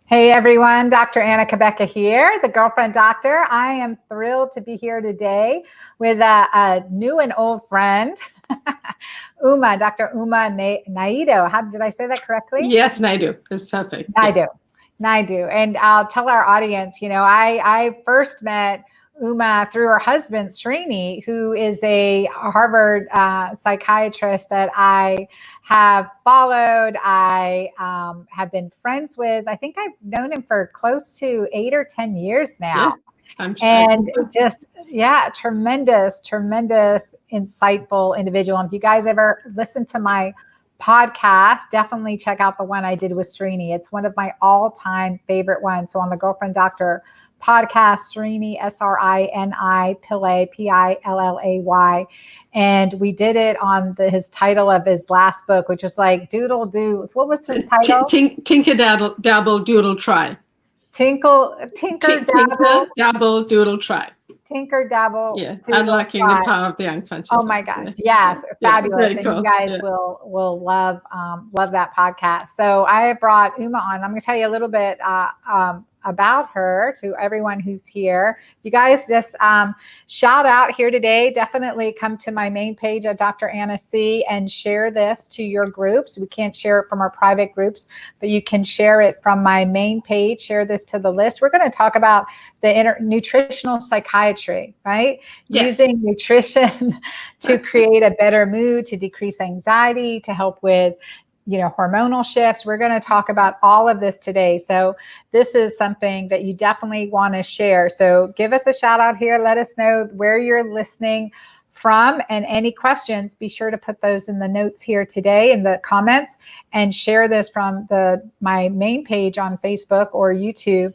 Hey everyone, Dr. Anna Kabeka here, the Girlfriend Doctor. I am thrilled to be here today with a new and old friend, Dr. Naidoo. How did I say that correctly? Yes, Naidoo is perfect. Naidoo. And I'll tell our audience, I first met Uma through her husband, Srini, who is a Harvard psychiatrist that I have followed. I have been friends with. I think I've known him for close to 8 or 10 years now. Yeah, and tremendous, insightful individual. And if you guys ever listen to my podcast, definitely check out the one I did with Srini. It's one of my all-time favorite ones. So on the Girlfriend Doctor podcast, Srini, Srini Pillay, Pillay. And we did it on his title of his last book, which was like Doodle Do. What was his title? Tinker Dabble Doodle Try. Tinker Dabble Doodle Try. Tinker Dabble. Yeah, unlocking the power of the unconscious. Oh my gosh, yes, fabulous! And you guys will love that podcast. So I brought Uma on. I'm going to tell you a little bit about her to everyone who's here. You guys just shout out here today. Definitely come to my main page at Dr. Anna C and share this to your groups. We can't share it from our private groups, but you can share it from my main page. Share this to the list. We're going to talk about the nutritional psychiatry, right? Yes. Using nutrition to create a better mood, to decrease anxiety, to help with hormonal shifts. We're going to talk about all of this today. So this is something that you definitely want to share. So give us a shout out here. Let us know where you're listening from, and any questions, be sure to put those in the notes here today in the comments, and share this from my main page on Facebook or YouTube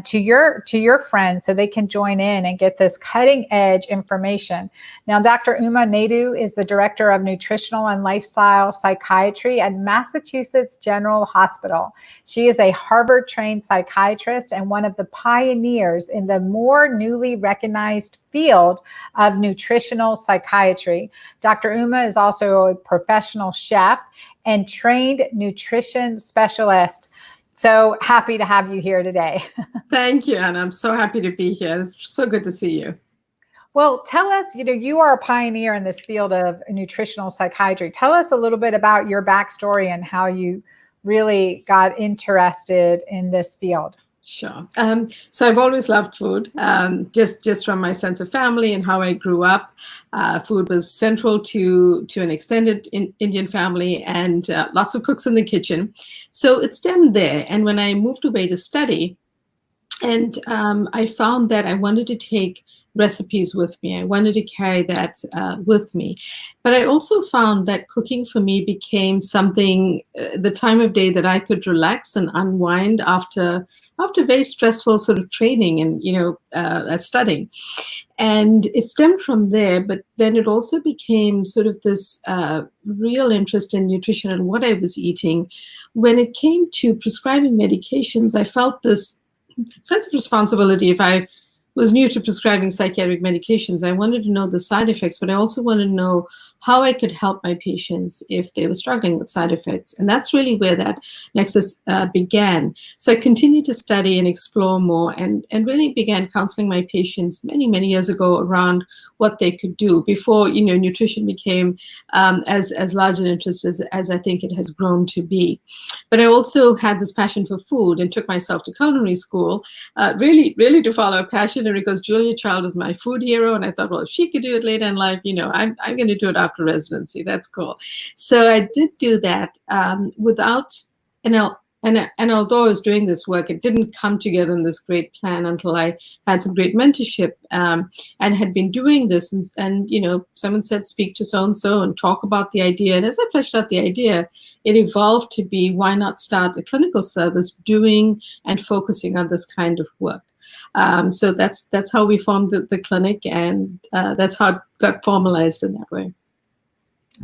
to your friends so they can join in and get this cutting edge information. Now, Dr. Uma Naidoo is the Director of Nutritional and Lifestyle Psychiatry at Massachusetts General Hospital. She is a Harvard trained psychiatrist and one of the pioneers in the more newly recognized field of nutritional psychiatry. Dr. Uma is also a professional chef and trained nutrition specialist. So happy to have you here today. Thank you, Anna. I'm so happy to be here. It's so good to see you. Well, tell us, you are a pioneer in this field of nutritional psychiatry. Tell us a little bit about your backstory and how you really got interested in this field. Sure. So I've always loved food, just from my sense of family and how I grew up. Food was central to an extended Indian family, and lots of cooks in the kitchen. So it stemmed there. And when I moved away to study, and I found that I wanted to take recipes with me. I wanted to carry that with me. But I also found that cooking for me became something, the time of day that I could relax and unwind after very stressful sort of training and, studying. And it stemmed from there, but then it also became sort of this real interest in nutrition and what I was eating. When it came to prescribing medications, I felt this sense of responsibility. If I was new to prescribing psychiatric medications, I wanted to know the side effects, but I also wanted to know how I could help my patients if they were struggling with side effects. And that's really where that nexus began. So I continued to study and explore more, and really began counseling my patients many, many years ago around what they could do before, nutrition became as large an interest as I think it has grown to be. But I also had this passion for food and took myself to culinary school, really to follow a passion. And because Julia Child was my food hero, and I thought, well, if she could do it later in life, I'm going to do it after residency. That's cool. So I did do that without, and although I was doing this work, it didn't come together in this great plan until I had some great mentorship and had been doing this. And someone said, speak to so-and-so and talk about the idea. And as I fleshed out the idea, it evolved to be, why not start a clinical service doing and focusing on this kind of work? So that's how we formed the clinic, and that's how it got formalized in that way.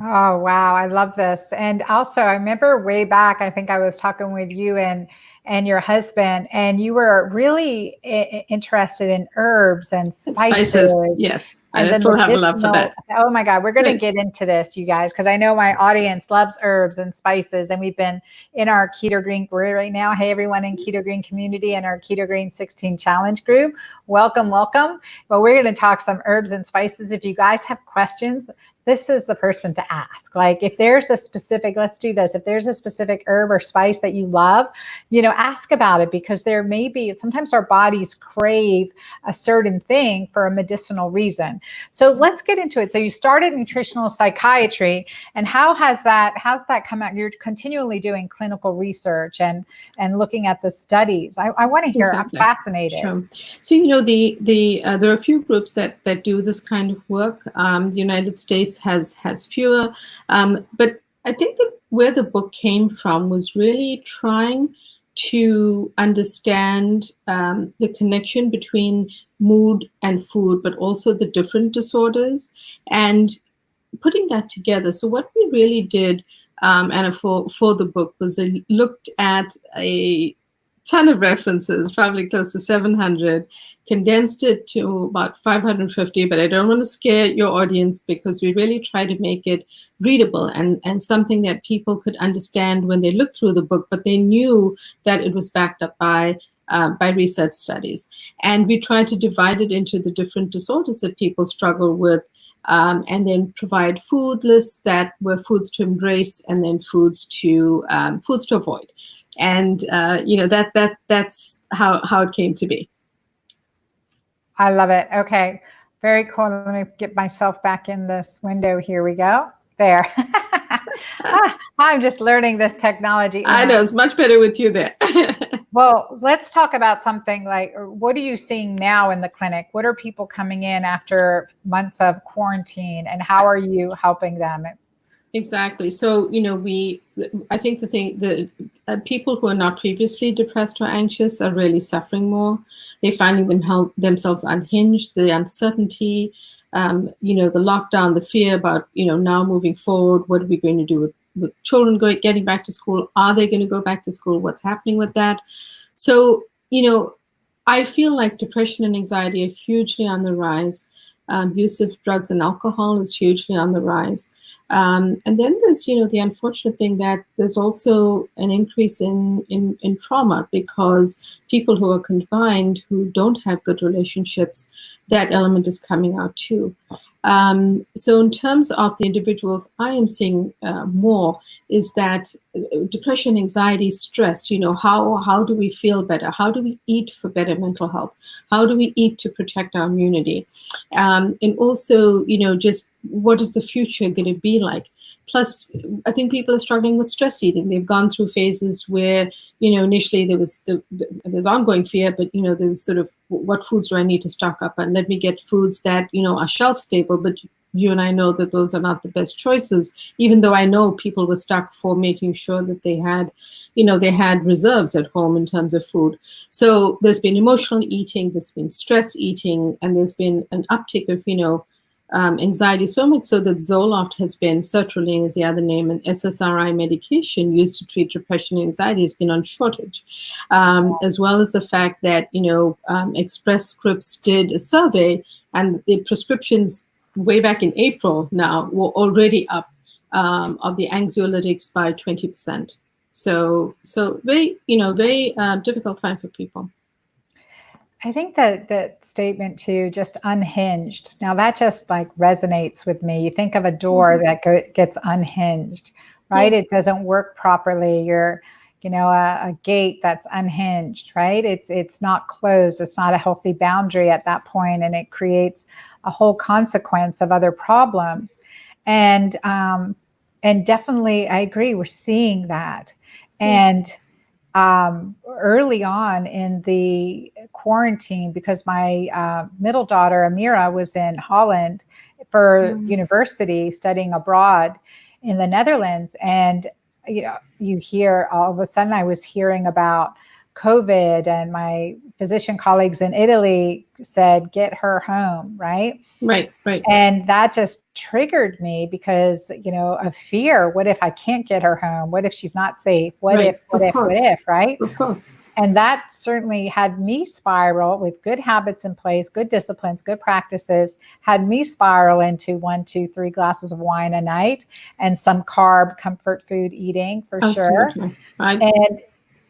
Oh, wow. I love this. And also, I remember way back, I think I was talking with you and your husband, and you were really interested in herbs and And spices, spices yes, and I the still have a love for medicinal. that. Oh my God, we're going to Good. get into this, you guys, because I know my audience loves herbs and spices. And we've been in our Keto-Green group right now. Hey, everyone in Keto-Green community and our Keto-Green 16 challenge group. Welcome, welcome. Well, we're going to talk some herbs and spices. If you guys have questions, this is the person to ask. Like if there's a specific, let's do this. If there's a specific herb or spice that you love, ask about it, because there may be, sometimes our bodies crave a certain thing for a medicinal reason. So let's get into it. So you started nutritional psychiatry, and how's that come out? You're continually doing clinical research and looking at the studies. I want to hear. I'm Exactly. fascinated. Sure. So there are a few groups that do this kind of work. The United States has fewer, but I think that where the book came from was really trying to understand the connection between mood and food, but also the different disorders, and putting that together. So what we really did, and for the book, was looked at a ton of references, probably close to 700, condensed it to about 550, but I don't want to scare your audience because we really try to make it readable and something that people could understand when they looked through the book, but they knew that it was backed up by research studies. And we tried to divide it into the different disorders that people struggle with, and then provide food lists that were foods to embrace and then foods to avoid. And that's how it came to be. I love it. Okay. Very cool. Let me get myself back in this window. Here we go. There. I'm just learning this technology. I know it's much better with you there. Well, let's talk about something like, what are you seeing now in the clinic? What are people coming in after months of quarantine, and how are you helping them? Exactly. So, I think the people who are not previously depressed or anxious are really suffering more. They're finding themselves unhinged, the uncertainty, the lockdown, the fear about, now moving forward, what are we going to do with children getting back to school? Are they going to go back to school? What's happening with that? So, I feel like depression and anxiety are hugely on the rise. Use of drugs and alcohol is hugely on the rise. And then there's, the unfortunate thing that there's also an increase in trauma, because people who are confined, who don't have good relationships, that element is coming out too. So in terms of the individuals I am seeing more, is that depression, anxiety, stress, how do we feel better? How do we eat for better mental health? How do we eat to protect our immunity? And also, just what is the future going to be like? Plus, I think people are struggling with stress eating. They've gone through phases where, initially there's ongoing fear, but, there was sort of, what foods do I need to stock up? And let me get foods that, are shelf stable, but you and I know that those are not the best choices, even though I know people were stuck for making sure that they had reserves at home in terms of food. So there's been emotional eating, there's been stress eating, and there's been an uptick of, anxiety, so much so that Zoloft has been, sertraline is the other name, an SSRI medication used to treat depression and anxiety, has been on shortage. As well as the fact that, Express Scripts did a survey, and the prescriptions way back in April now were already up, of the anxiolytics by 20%. So very, very difficult time for people. I think that statement too, just unhinged. Now that just like resonates with me. You think of a door that gets unhinged, right? Yeah. It doesn't work properly. You're, a gate that's unhinged, right? It's not closed. It's not a healthy boundary at that point, and it creates a whole consequence of other problems. And definitely, I agree. We're seeing that, and early on in the quarantine, because my middle daughter Amira was in Holland for university studying abroad in the Netherlands, and you hear all of a sudden I was hearing about COVID, and my physician colleagues in Italy said, get her home, right? Right. And that just triggered me because, of fear. What if I can't get her home? What if she's not safe? What Right. if, right? Of course. And that certainly had me spiral with good habits in place, good disciplines, good practices, had me spiral into 1, 2, 3 glasses of wine a night and some carb comfort food eating for Absolutely. sure. Right. And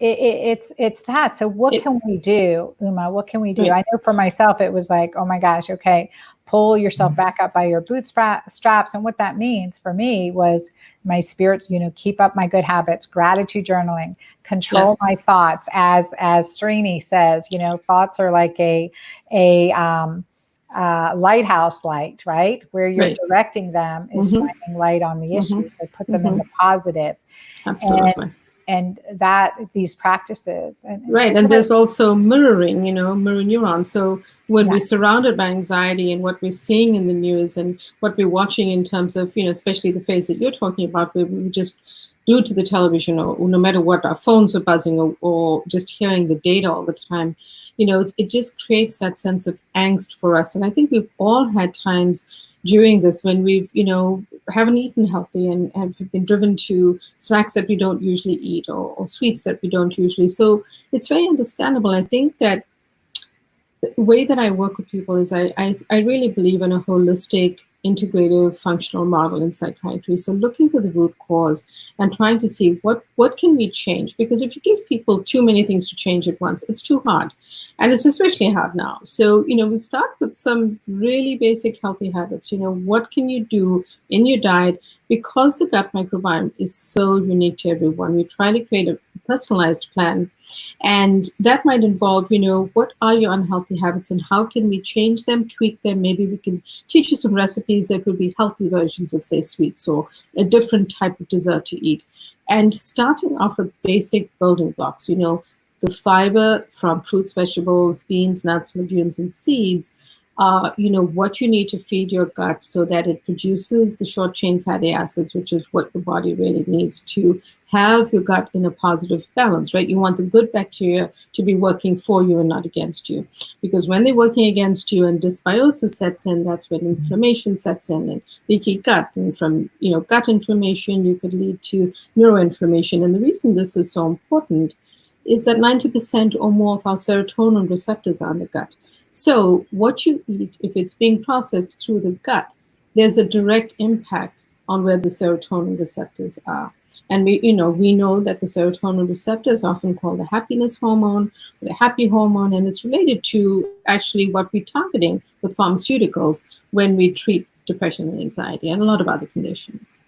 it's that. So what can we do, Uma? What can we do? Right. I know for myself, it was like, oh my gosh, okay, pull yourself back up by your bootstraps. And what that means for me was my spirit, keep up my good habits, gratitude journaling, control my thoughts. As Srini says, thoughts are like a lighthouse light, right? Where you're directing them is shining light on the issues. So put them in the positive. Absolutely. And that these practices. And there's also mirroring, mirror neurons. So when we're surrounded by anxiety and what we're seeing in the news and what we're watching in terms of, especially the phase that you're talking about, where we just glued to the television or no matter what, our phones are buzzing or just hearing the data all the time, it just creates that sense of angst for us. And I think we've all had times during this when we've, haven't eaten healthy and have been driven to snacks that we don't usually eat or sweets that we don't usually. So it's very understandable. I think that the way that I work with people is I really believe in a holistic, integrative, functional model in psychiatry. So looking for the root cause and trying to see what can we change? Because if you give people too many things to change at once, it's too hard. And it's especially hard now. So, we start with some really basic healthy habits. What can you do in your diet? Because the gut microbiome is so unique to everyone, we try to create a personalized plan. And that might involve, what are your unhealthy habits and how can we change them, tweak them? Maybe we can teach you some recipes that would be healthy versions of, say, sweets or a different type of dessert to eat. And starting off with basic building blocks, the fiber from fruits, vegetables, beans, nuts, legumes, and seeds, what you need to feed your gut so that it produces the short chain fatty acids, which is what the body really needs to have your gut in a positive balance, right? You want the good bacteria to be working for you and not against you. Because when they're working against you and dysbiosis sets in, that's when inflammation sets in and leaky gut. And from, gut inflammation, you could lead to neuroinflammation. And the reason this is so important is that 90% or more of our serotonin receptors are in the gut. So what you eat, if it's being processed through the gut, there's a direct impact on where the serotonin receptors are. And we know that the serotonin receptor is often called the happiness hormone, the happy hormone, and it's related to actually what we're targeting with pharmaceuticals when we treat depression and anxiety and a lot of other conditions.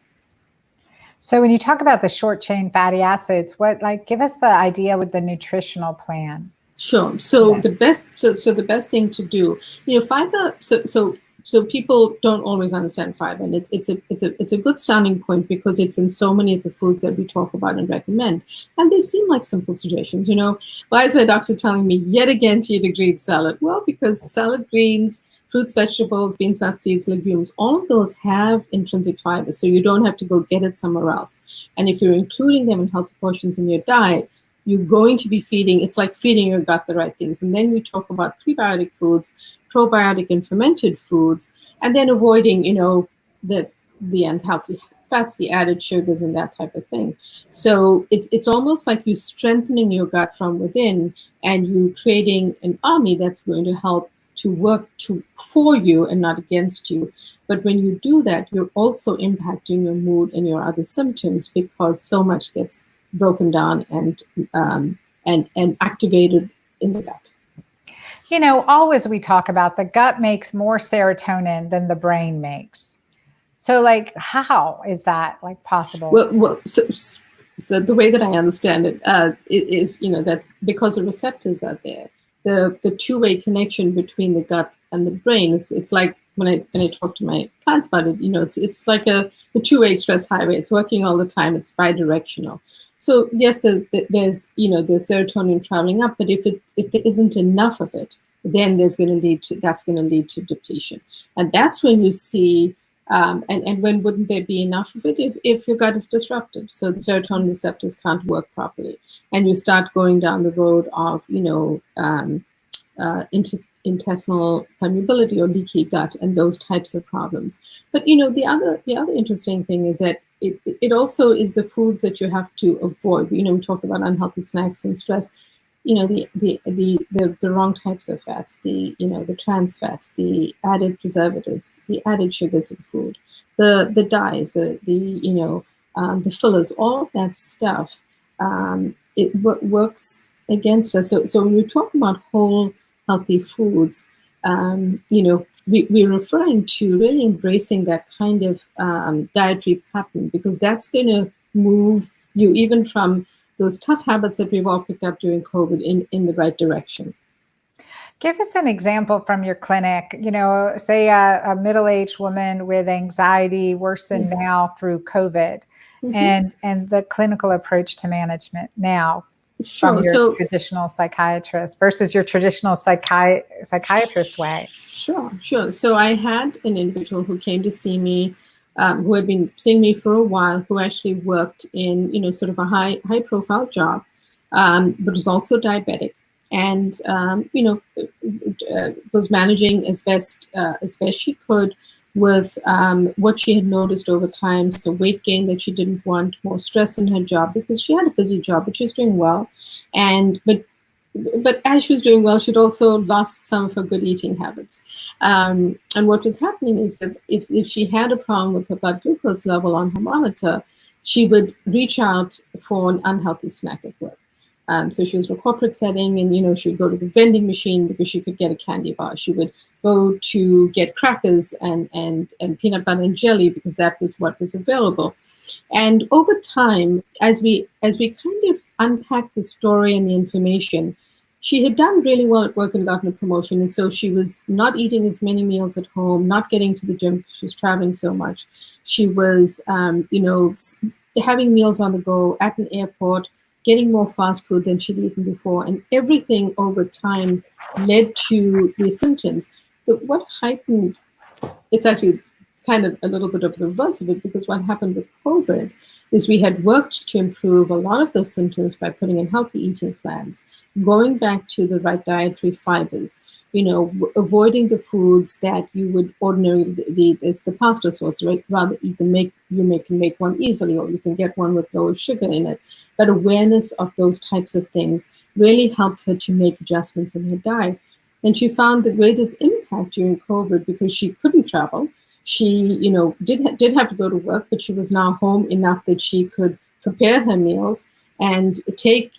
So when you talk about the short chain fatty acids, give us the idea with the nutritional plan. Sure. So the best thing to do, fiber. So people don't always understand fiber, and it's a good starting point because it's in so many of the foods that we talk about and recommend, and they seem like simple suggestions. Why is my doctor telling me yet again to eat a green salad? Well, because salad greens, fruits, vegetables, beans, nuts, seeds, legumes, all of those have intrinsic fiber, so you don't have to go get it somewhere else. And if you're including them in healthy portions in your diet, you're going to be it's like feeding your gut the right things. And then we talk about prebiotic foods, probiotic and fermented foods, and then avoiding, the unhealthy fats, the added sugars and that type of thing. So it's almost like you strengthening your gut from within and you creating an army that's going to help to work for you and not against you. But when you do that, you're also impacting your mood and your other symptoms because so much gets broken down and activated in the gut. Always we talk about the gut makes more serotonin than the brain makes. So how is that possible? Well, so the way that I understand it is, that because the receptors are there, the two-way connection between the gut and the brain, it's like when I talk to my clients about it, it's like a two-way express highway. It's working all the time. It's bi-directional. So yes, there's serotonin traveling up, but if there isn't enough of it, then that's going to lead to depletion, and that's when you see. And when wouldn't there be enough of it if your gut is disrupted? So the serotonin receptors can't work properly. and you start going down the road of, intestinal permeability or leaky gut and those types of problems. But the other interesting thing is that it also is the foods that you have to avoid. We talk about unhealthy snacks and stress. The wrong types of fats, the trans fats, the added preservatives, the added sugars in food, the dyes, the fillers, all of that stuff. It works against us. So when we talk about whole healthy foods, we're referring to really embracing that kind of dietary pattern, because that's going to move you even from those tough habits that we've all picked up during COVID in the right direction. Give us an example from your clinic. Say a middle-aged woman with anxiety worsened now through COVID, and the clinical approach to management now from your traditional psychiatrist versus your traditional psychiatrist way. Sure. So I had an individual who came to see me, who had been seeing me for a while, who actually worked in, sort of a high profile job, but was also diabetic, and, was managing as best she could with what she had noticed over time. So weight gain that she didn't want, more stress in her job because she had a busy job, but she was doing well. But as she was doing well, she'd also lost some of her good eating habits. And what was happening is that if she had a problem with her blood glucose level on her monitor, she would reach out for an unhealthy snack at work. So she was in a corporate setting, and she would go to the vending machine because she could get a candy bar. She would go to get crackers and peanut butter and jelly because that was what was available. And over time, as we kind of unpacked the story and the information, she had done really well at work and gotten a promotion. And so she was not eating as many meals at home, not getting to the gym because she was traveling so much. She was, having meals on the go at an airport, getting more fast food than she'd eaten before. And everything over time led to these symptoms. But what heightened, it's actually kind of a little bit of the reverse of it, because what happened with COVID is we had worked to improve a lot of those symptoms by putting in healthy eating plans, going back to the right dietary fibers, avoiding the foods that you would ordinarily eat as the pasta sauce, right? Rather, you can make one easily, or you can get one with lower sugar in it. But awareness of those types of things really helped her to make adjustments in her diet. And she found the greatest impact during COVID because she couldn't travel. She, did have to go to work, but she was now home enough that she could prepare her meals and take,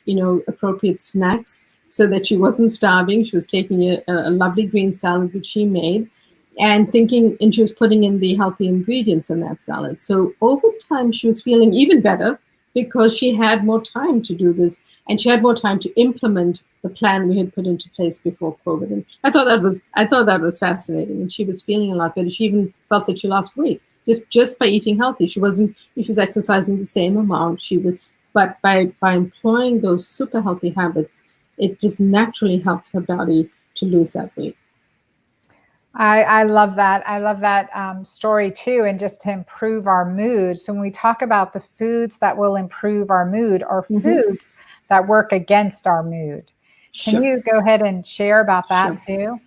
appropriate snacks so that she wasn't starving. She was taking a lovely green salad which she made, and she was putting in the healthy ingredients in that salad. So over time, she was feeling even better because she had more time to do this, and she had more time to implement the plan we had put into place before COVID. And I thought that was fascinating. And she was feeling a lot better. She even felt that she lost weight just by eating healthy. She was exercising the same amount. But by employing those super healthy habits, it just naturally helped her body to lose that weight. I love that. I love that story too. And just to improve our mood. So when we talk about the foods that will improve our mood, or foods that work against our mood, can you go ahead and share about that too?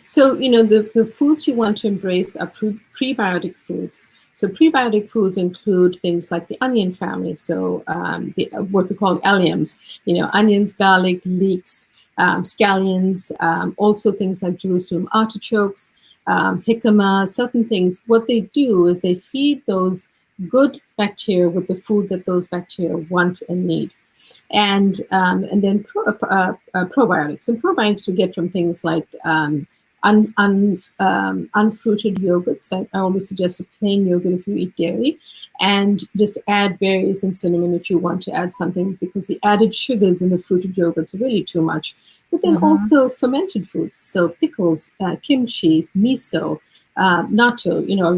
So, the foods you want to embrace are prebiotic foods. So prebiotic foods include things like the onion family. So what we call alliums, onions, garlic, leeks, scallions, also things like Jerusalem artichokes, jicama, certain things. What they do is they feed those good bacteria with the food that those bacteria want and need. And then probiotics. And probiotics you get from things like unfruited yogurts. I always suggest a plain yogurt if you eat dairy, and just add berries and cinnamon if you want to add something, because the added sugars in the fruited yogurts are really too much. But then also fermented foods, so pickles, kimchi, miso, natto. A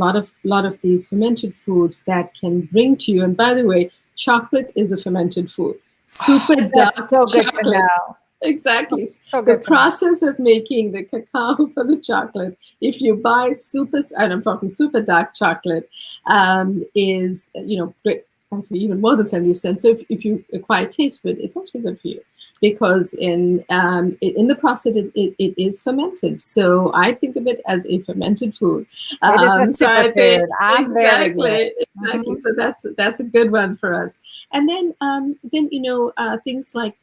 lot of these fermented foods that can bring to you. And by the way, chocolate is a fermented food. Super dark chocolate. Exactly. So the process of making the cacao for the chocolate, if you buy and I'm talking super dark chocolate, is, actually even more than 70%. So if you acquire taste for it, it's actually good for you, because in the process it is fermented. So I think of it as a fermented food. It is a So I think superfood. I'm there with you. exactly. Mhm. So that's a good one for us. And then things like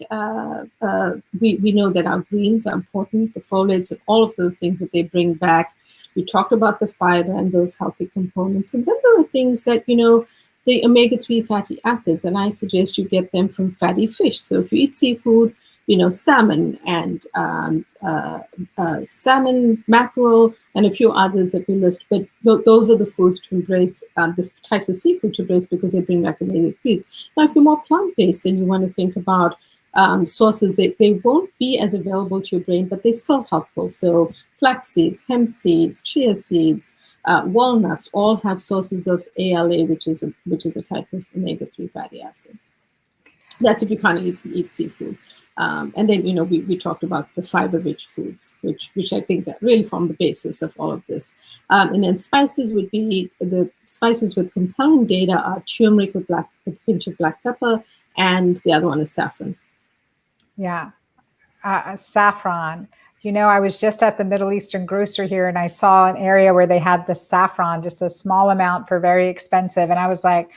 we know that our greens are important, the folates and all of those things that they bring back. We talked about the fiber and those healthy components, and then there are things that the omega-3 fatty acids, and I suggest you get them from fatty fish. So if you eat seafood, salmon and salmon, mackerel, and a few others that we list. But those are the foods to embrace, the types of seafood to embrace, because they bring back omega-3s. Now, if you're more plant-based, then you want to think about sources that they won't be as available to your brain, but they're still helpful. So flax seeds, hemp seeds, chia seeds, walnuts all have sources of ALA, which is a type of omega-3 fatty acid. That's if you can't eat seafood. And then we talked about the fiber-rich foods, which I think really form the basis of all of this. And then spices would be the spices with compelling data are turmeric with a pinch of black pepper, and the other one is saffron. Yeah. Saffron. I was just at the Middle Eastern grocery here and I saw an area where they had the saffron, just a small amount for very expensive. And I was like,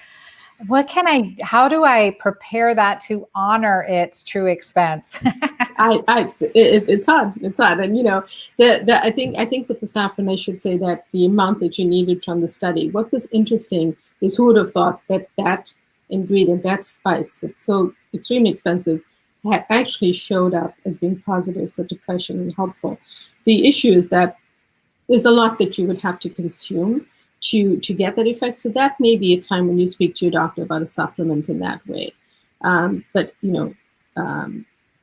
how do I prepare that to honor its true expense? It's hard. It's hard. And I think with the saffron, I should say that the amount that you needed from the study. What was interesting is, who would have thought that ingredient, that spice, that's so extremely expensive, had actually showed up as being positive for depression and helpful. The issue is that there's a lot that you would have to consume to get that effect. So that may be a time when you speak to your doctor about a supplement in that way. But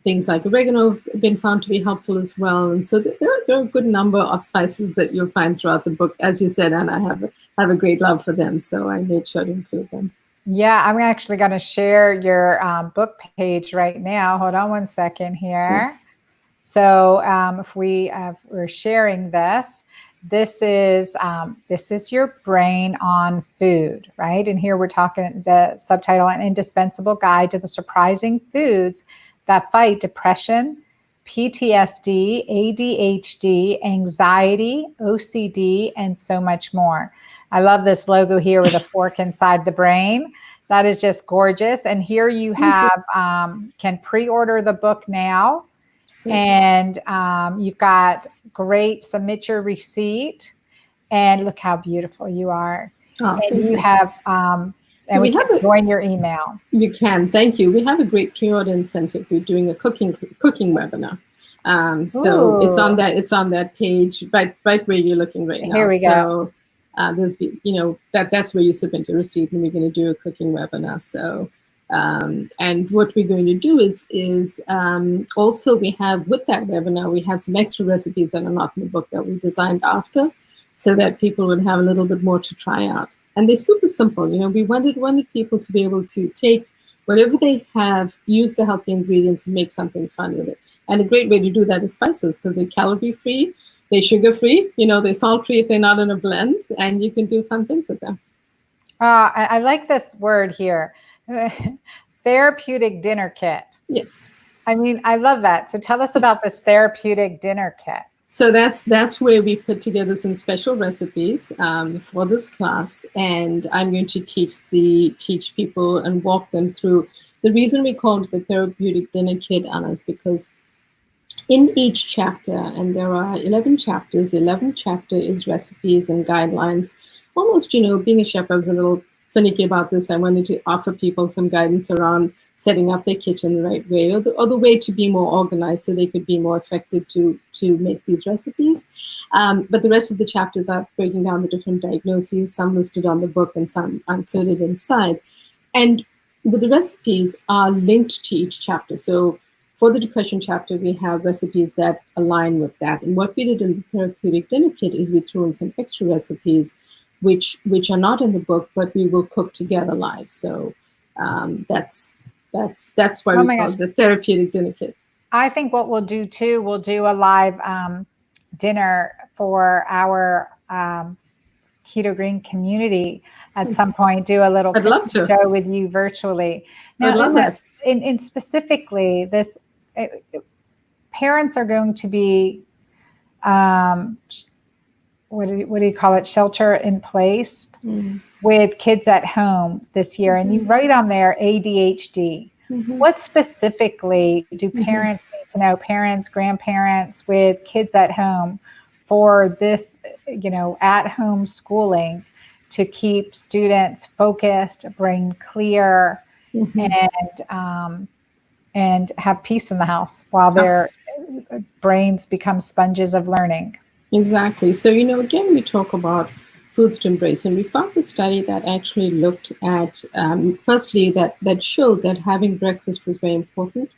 things like oregano have been found to be helpful as well. And so there are a good number of spices that you'll find throughout the book. As you said, and I have a great love for them, so I made sure to include them. Yeah, I'm actually going to share your book page right now. Hold on one second here. So if we're sharing this, this is your brain on food, right? And here we're talking the subtitle, An Indispensable Guide to the Surprising Foods That Fight Depression, PTSD, ADHD, anxiety, OCD, and so much more. I love this logo here with a fork inside the brain. That is just gorgeous. And here you have, can pre-order the book now. And you've got great, submit your receipt. And look how beautiful you are. Oh, and you have, and we can join your email. You can, thank you. We have a great pre-order incentive. We're doing a cooking webinar. So it's on that page, right where you're looking right now. Here we go. There's, that's where you submit your receipt, and we're going to do a cooking webinar. So, and what we're going to do is also we have, with that webinar, we have some extra recipes that are not in the book that we designed after, so that people would have a little bit more to try out. And they're super simple. We wanted people to be able to take whatever they have, use the healthy ingredients, and make something fun with it. And a great way to do that is spices, because they're calorie-free, they're sugar-free, they're salt-free if they're not in a blend, and you can do fun things with them. I like this word here, therapeutic dinner kit. Yes. I mean, I love that. So tell us about this therapeutic dinner kit. So that's where we put together some special recipes for this class, and I'm going to teach people and walk them through. The reason we called it the therapeutic dinner kit, Anna, is because in each chapter, and there are 11 chapters, the 11th chapter is recipes and guidelines. Almost, being a chef, I was a little finicky about this. I wanted to offer people some guidance around setting up their kitchen the right way, or the way to be more organized so they could be more effective to make these recipes. But the rest of the chapters are breaking down the different diagnoses, some listed on the book and some included inside. And the recipes are linked to each chapter. So for the depression chapter, we have recipes that align with that. And what we did in the therapeutic dinner kit is we threw in some extra recipes which are not in the book, but we will cook together live. So that's why we call it the therapeutic dinner kit. I think what we'll do too, we'll do a live dinner for our Keto-Green community. at some point do a little I'd love cooking to. show with you virtually. I'd Now, love that. in specifically this, parents are going to be, um, what do you call it? Shelter in place with kids at home this year. And you write on there ADHD. What specifically do parents need to know, parents, grandparents with kids at home, for this, at home schooling to keep students focused, brain clear, and have peace in the house while their brains become sponges of learning? Exactly. So, again, we talk about foods to embrace, and we found a study that actually looked at, firstly, that showed that having breakfast was very important.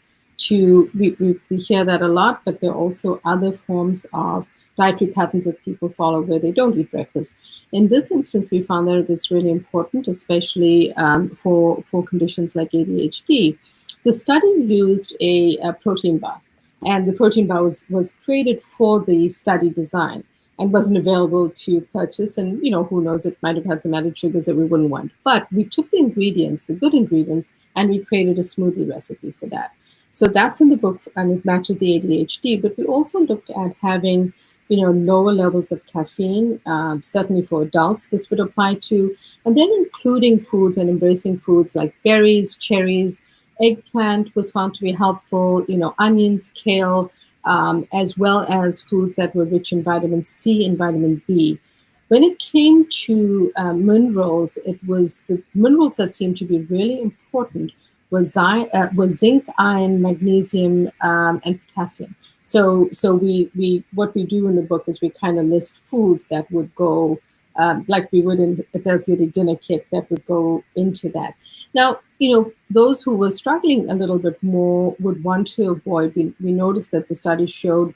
We hear that a lot, but there are also other forms of dietary patterns that people follow where they don't eat breakfast. In this instance, we found that it is really important, especially for conditions like ADHD. The study used a protein bar, and the protein bar was created for the study design and wasn't available to purchase. And who knows, it might have had some added sugars that we wouldn't want. But we took the ingredients, the good ingredients, and we created a smoothie recipe for that. So that's in the book, and it matches the ADHD. But we also looked at having lower levels of caffeine, certainly for adults this would apply to, and then including foods and embracing foods like berries, cherries. Eggplant was found to be helpful, onions, kale, as well as foods that were rich in vitamin C and vitamin B. When it came to minerals, it was the minerals that seemed to be really important was zinc, iron, magnesium, and potassium. So we what we do in the book is we kind of list foods that would go, like we would in a therapeutic dinner kit, that would go into that. Now, those who were struggling a little bit more would want to avoid. We noticed that the study showed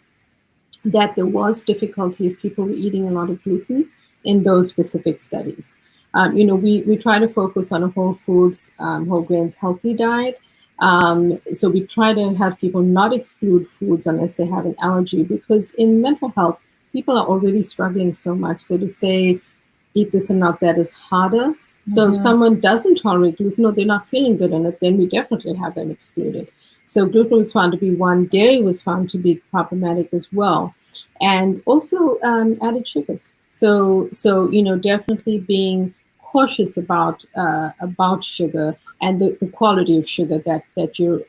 that there was difficulty if people were eating a lot of gluten in those specific studies. We try to focus on a whole foods, whole grains, healthy diet. So we try to have people not exclude foods unless they have an allergy, because in mental health, people are already struggling so much. So to say, eat this and not that is harder. So if someone doesn't tolerate gluten or they're not feeling good in it, then we definitely have them excluded. So gluten was found to be one. Dairy was found to be problematic as well. And also added sugars. So definitely being cautious about sugar and the quality of sugar that you're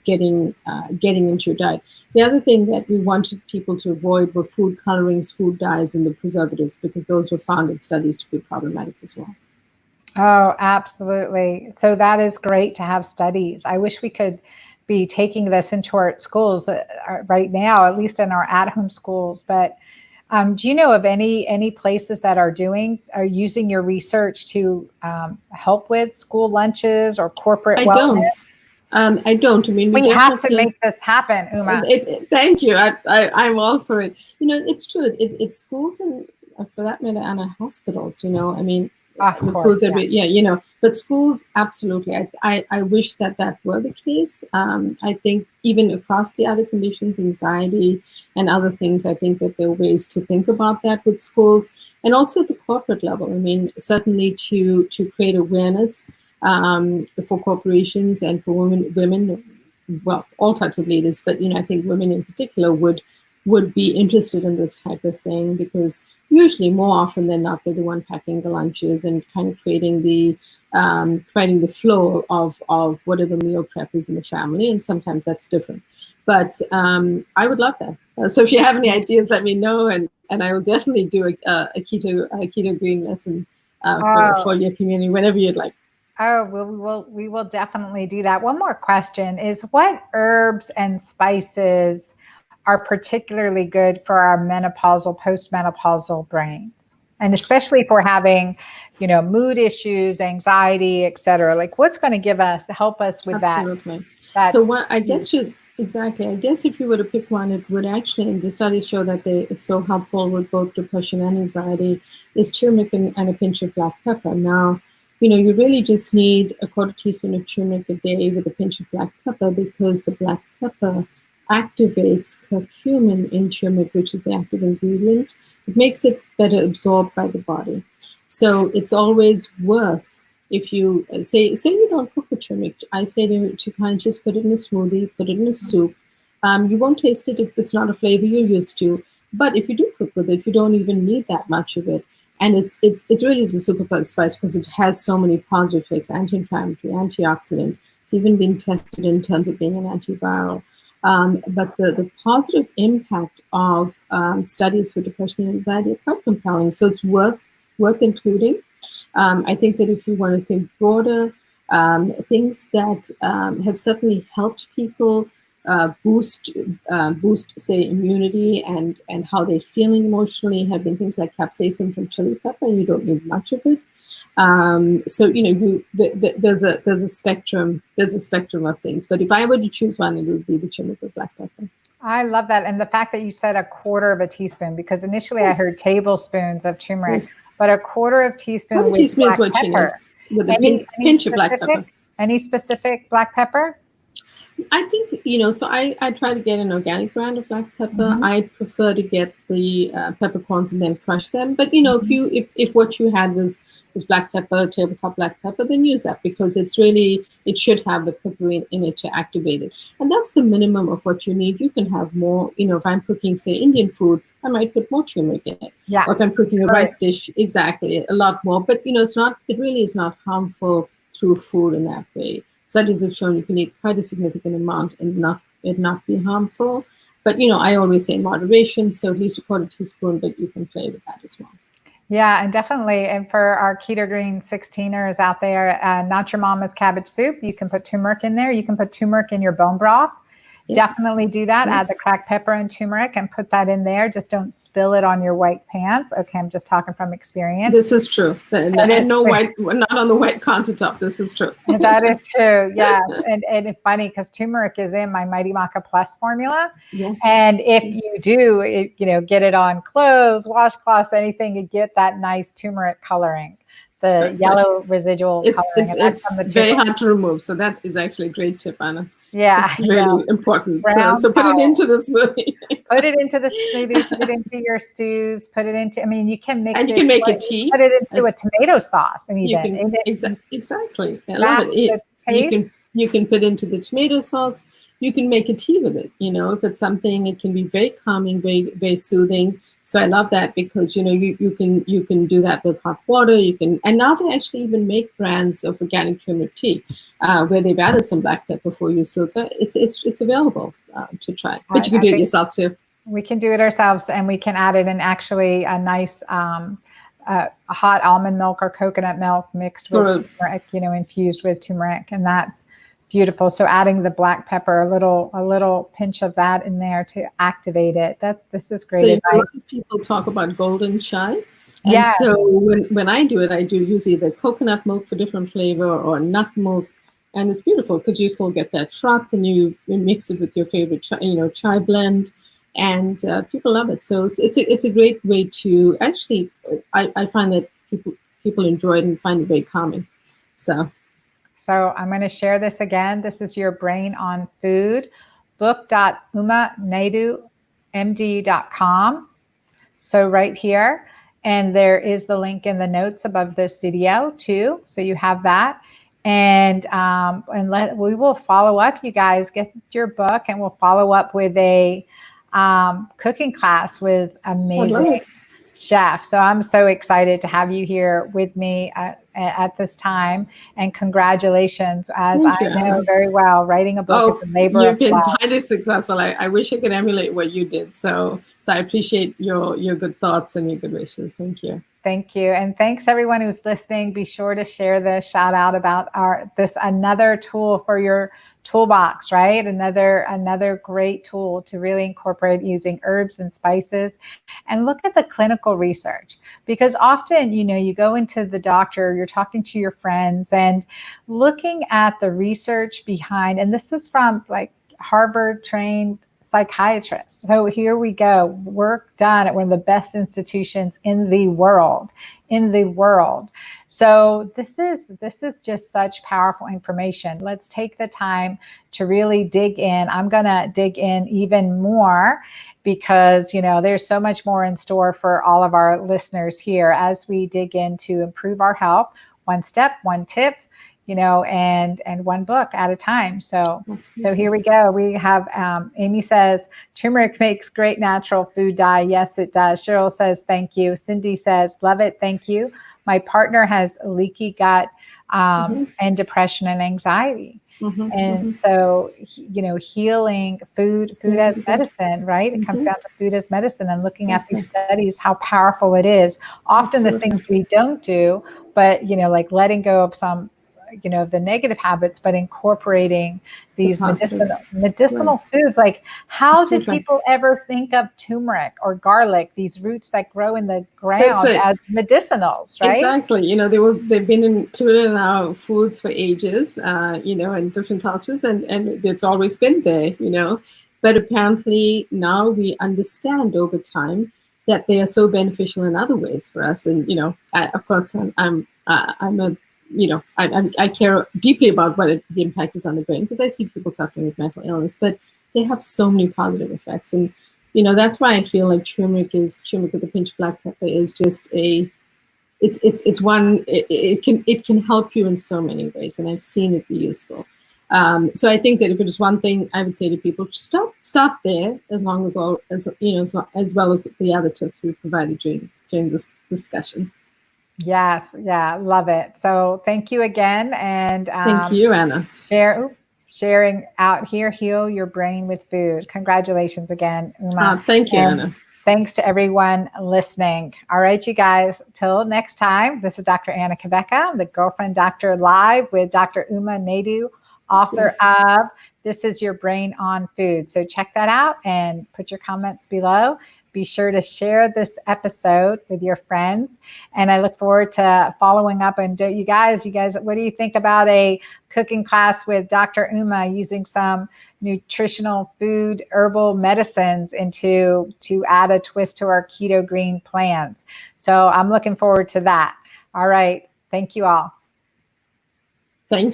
getting into your diet. The other thing that we wanted people to avoid were food colorings, food dyes, and the preservatives, because those were found in studies to be problematic as well. Oh, absolutely. So that is great to have studies. I wish we could be taking this into our schools right now, at least in our at-home schools. But do you know of any places that are using your research to help with school lunches or corporate wellness? I don't. I mean, we have to make this happen, Uma. Thank you. I'm all for it. It's true. It's schools and, for that matter, and hospitals. I mean, the foods but schools, absolutely. I wish that were the case. I think even across the other conditions, anxiety and other things, I think that there are ways to think about that with schools, and also at the corporate level. I mean, certainly to create awareness for corporations and for women, well, all types of leaders, but I think women in particular would be interested in this type of thing, because usually more often than not, they're the one packing the lunches and kind of creating the flow of whatever meal prep is in the family. And sometimes that's different. But I would love that. So if you have any ideas, let me know, and I will definitely do a Keto-Green lesson for your community whenever you'd like. Oh, we will definitely do that. One more question is, what herbs and spices are particularly good for our menopausal, postmenopausal brains? And especially if we're having, mood issues, anxiety, et cetera, like what's going to help us with Absolutely. that? So what I guess exactly. I guess if you were to pick one, it would actually, the studies show that it's so helpful with both depression and anxiety, is turmeric and a pinch of black pepper. Now, you really just need a quarter teaspoon of turmeric a day with a pinch of black pepper, because the black pepper activates curcumin in turmeric, which is the active ingredient. It makes it better absorbed by the body. So it's always worth, if you say you don't cook with turmeric, I say to clients, just put it in a smoothie, put it in a soup. You won't taste it if it's not a flavor you're used to. But if you do cook with it, you don't even need that much of it. And it really is a super spice because it has so many positive effects: anti-inflammatory, antioxidant. It's even been tested in terms of being an antiviral. But the positive impact of studies for depression and anxiety are quite compelling. So it's worth including. I think that if you want to think broader, things that have certainly helped people boost, say, immunity and how they're feeling emotionally have been things like capsaicin from chili pepper. You don't need much of it. So there's a spectrum. There's a spectrum of things. But if I were to choose one, it would be the turmeric with black pepper. I love that. And the fact that you said a quarter of a teaspoon, because initially I heard tablespoons of turmeric, but a quarter of teaspoon with black pepper. With a pinch of black pepper. Any specific black pepper? I think, so I try to get an organic brand of black pepper. I prefer to get the peppercorns and then crush them. But, if what you had was black pepper, tabletop black pepper, then use that, because it should have the pepper in it to activate it. And that's the minimum of what you need. You can have more, if I'm cooking, say, Indian food, I might put more turmeric in it. Yeah. Or if I'm cooking a rice dish, exactly, a lot more. But, it really is not harmful through food in that way. Studies have shown you can eat quite a significant amount and not be harmful. But, I always say moderation, so at least a quarter teaspoon, but you can play with that as well. Yeah, and definitely. And for our Keto-Green 16ers out there, not your mama's cabbage soup, you can put turmeric in there. You can put turmeric in your bone broth. Yeah. Definitely do that. Yeah. Add the cracked pepper and turmeric and put that in there. Just don't spill it on your white pants. Okay, I'm just talking from experience. This is true. And no white, not on the white countertop. This is true. That is true. Yeah. And it's funny because turmeric is in my Mighty Maca Plus formula. Yeah. And if you do, get it on clothes, washcloths, anything, you get that nice turmeric coloring. The yellow residual coloring. It's very hard to remove. So that is actually a great tip, Anna. Yeah. It's really important. So put it into the smoothie. Put it into the smoothie, put it into your stews, put it into, you can mix it. And you can make a tea. Put it into a tomato sauce. Exactly. I love it. You can put into the tomato sauce. You can make a tea with it. If it's something, it can be very calming, very, very soothing. So I love that because, you can do that with hot water. And now they actually even make brands of organic turmeric tea where they've added some black pepper for you. So it's available to try. But you can do it yourself too. We can do it ourselves, and we can add it in actually a nice hot almond milk or coconut milk mixed with turmeric, infused with turmeric, and that's beautiful. So adding the black pepper, a little pinch of that in there to activate it. This is great advice. A lot of people talk about golden chai. And so when I do it, I do use either coconut milk for different flavor or nut milk. And it's beautiful because you still get that froth, and you mix it with your favorite chai blend, and people love it. So it's a great way to actually. I find that people enjoy it and find it very calming. So I'm going to share this again. This is your Brain on Food, book.umanaidoomd.com. So right here, and there is the link in the notes above this video too. So you have that. And we will follow up, you guys. Get your book, and we'll follow up with a cooking class with amazing chef. So I'm so excited to have you here with me at this time. And congratulations, as I know very well, writing a book is a labor of love. You've been highly successful. I wish I could emulate what you did. So I appreciate your good thoughts and your good wishes. Thank you. Thank you. And thanks everyone who's listening. Be sure to share this shout out about another tool for your toolbox, right? Another great tool to really incorporate using herbs and spices, and look at the clinical research, because often, you go into the doctor, you're talking to your friends and looking at the research behind, and this is from like Harvard trained psychiatrist. So here we go, work done at one of the best institutions in the world, So this is just such powerful information. Let's take the time to really dig in. I'm going to dig in even more because, there's so much more in store for all of our listeners here as we dig in to improve our health, one step, one tip, and one book at a time. So here we go. We have Amy says, turmeric makes great natural food dye. Yes, it does. Cheryl says, thank you. Cindy says, love it. Thank you. My partner has leaky gut and depression and anxiety. So, healing food as medicine, right? It comes down to food as medicine and looking at these studies, how powerful it is. Often the things we don't do, but, like letting go of some the negative habits, but incorporating these medicinal foods. Like, how did people ever think of turmeric or garlic, these roots that grow in the ground, as medicinals, right? Exactly. They've been included in our foods for ages, in different cultures, and it's always been there, But apparently now we understand over time that they are so beneficial in other ways for us. And, of course, I care deeply about what the impact is on the brain, because I see people suffering with mental illness, but they have so many positive effects. And, that's why I feel like turmeric with a pinch of black pepper is just it can help you in so many ways. And I've seen it be useful. So I think that if it is one thing I would say to people, stop there, as well as the other tips we provided during this discussion. Yes. Yeah. Love it. So thank you again. And thank you, Anna. Sharing out here, heal your brain with food. Congratulations again, Uma. Thank you, Anna. Thanks to everyone listening. All right, you guys, till next time. This is Dr. Anna Kebeka, the Girlfriend Doctor, live with Dr. Uma Naidoo, author of This Is Your Brain on Food. So check that out and put your comments below. Be sure to share this episode with your friends. And I look forward to following up. And you guys, what do you think about a cooking class with Dr. Uma using some nutritional food, herbal medicines to add a twist to our Keto-Green plans? So I'm looking forward to that. All right. Thank you all. Thank you.